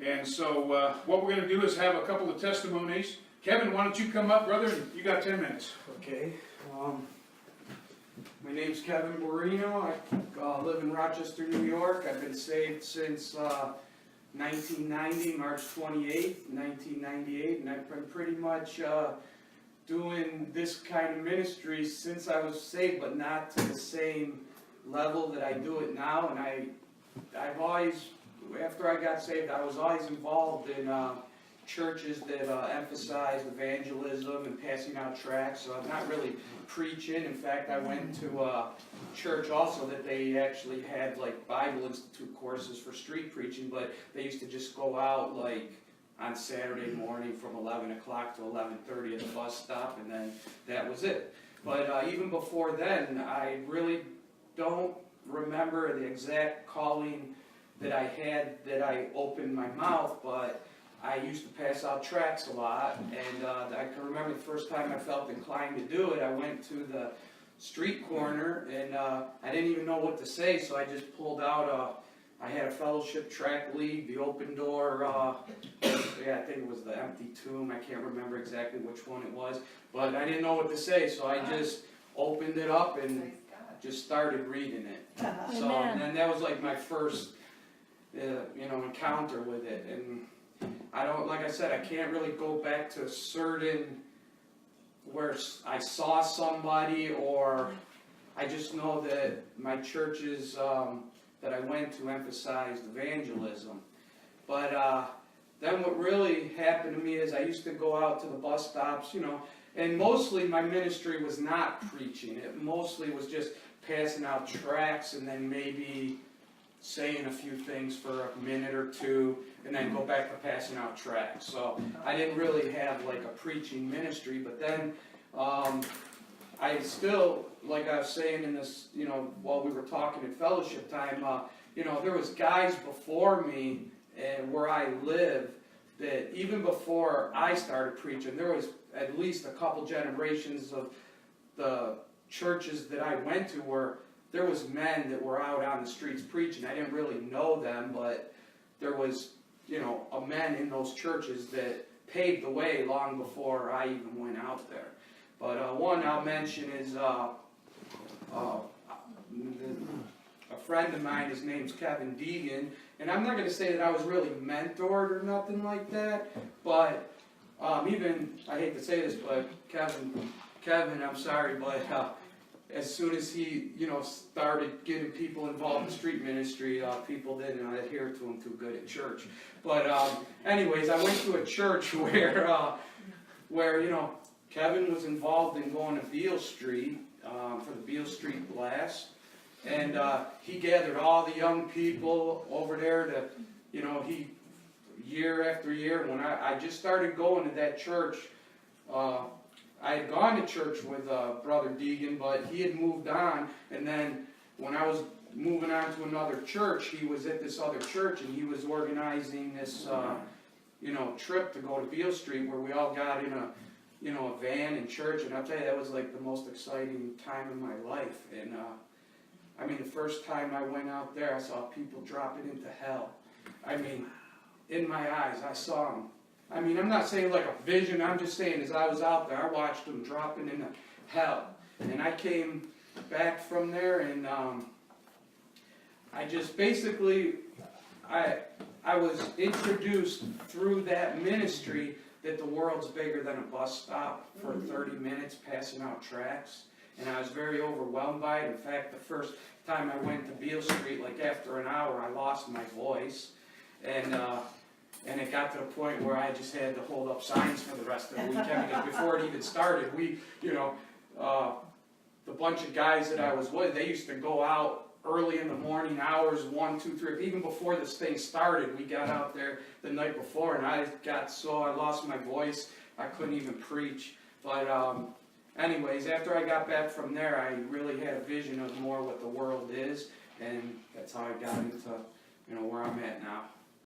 And so what we're going to do is have a couple of testimonies. Kevin, why don't you come up, brother? You got 10 minutes. Okay. My name's Kevin Borrino. I live in Rochester, New York. I've been saved since 1990, March 28th, 1998, and I've been pretty much doing this kind of ministry since I was saved, but not to the same level that I do it now. And I've always, after I got saved, I was always involved in churches that emphasize evangelism and passing out tracts. So I'm not really preaching. In fact, I went to a church also that they actually had like Bible Institute courses for street preaching, but they used to just go out like on Saturday morning from 11 o'clock to 11:30 at the bus stop, and then that was it. But even before then, I really don't remember the exact calling that I had that I opened my mouth, but I used to pass out tracts a lot, and I can remember the first time I felt inclined to do it. I went to the street corner, and I didn't even know what to say, so I just pulled out I had a fellowship tract lead, the open door, yeah, I think it was the empty tomb. I can't remember exactly which one it was, but I didn't know what to say, so I just opened it up and just started reading it. So, and then that was like my first, encounter with it. And I don't, like I said, I can't really go back to certain where I saw somebody, or I just know that my churches that I went to emphasized evangelism. But then what really happened to me is I used to go out to the bus stops, and mostly my ministry was not preaching. It mostly was just passing out tracts and then maybe saying a few things for a minute or two, and then go back to passing out tracts. So I didn't really have like a preaching ministry, but then I still, like I was saying in this, while we were talking at fellowship time, there was guys before me where I live that even before I started preaching, there was at least a couple generations of the churches that I went to where there was men that were out on the streets preaching. I didn't really know them, but there was, a men in those churches that paved the way long before I even went out there. But one I'll mention is a friend of mine. His name's Kevin Deegan, and I'm not going to say that I was really mentored or nothing like that, but even, I hate to say this, but Kevin, I'm sorry, but as soon as he, started getting people involved in street ministry, people didn't adhere to him too good at church. But anyways, I went to a church where Kevin was involved in going to Beale Street for the Beale Street Blast, and he gathered all the young people over there to, he year after year. When I just started going to that church, I had gone to church with Brother Deegan, but he had moved on, and then when I was moving on to another church, he was at this other church, and he was organizing this, trip to go to Beale Street, where we all got in a van in church, and I'll tell you, that was like the most exciting time in my life. And the first time I went out there, I saw people dropping into hell. In my eyes, I saw them. I'm not saying like a vision, I'm just saying as I was out there, I watched them dropping into hell. And I came back from there, and I just basically, I was introduced through that ministry that the world's bigger than a bus stop for 30 minutes passing out tracts. And I was very overwhelmed by it. In fact, the first time I went to Beale Street, like after an hour, I lost my voice. And it got to the point where I just had to hold up signs for the rest of the weekend, because before it even started, the bunch of guys that I was with, they used to go out early in the morning hours, 1, 2, 3, even before this thing started. We got out there the night before, and I lost my voice, I couldn't even preach. But anyways, after I got back from there, I really had a vision of more what the world is, and that's how I got into where I'm at now.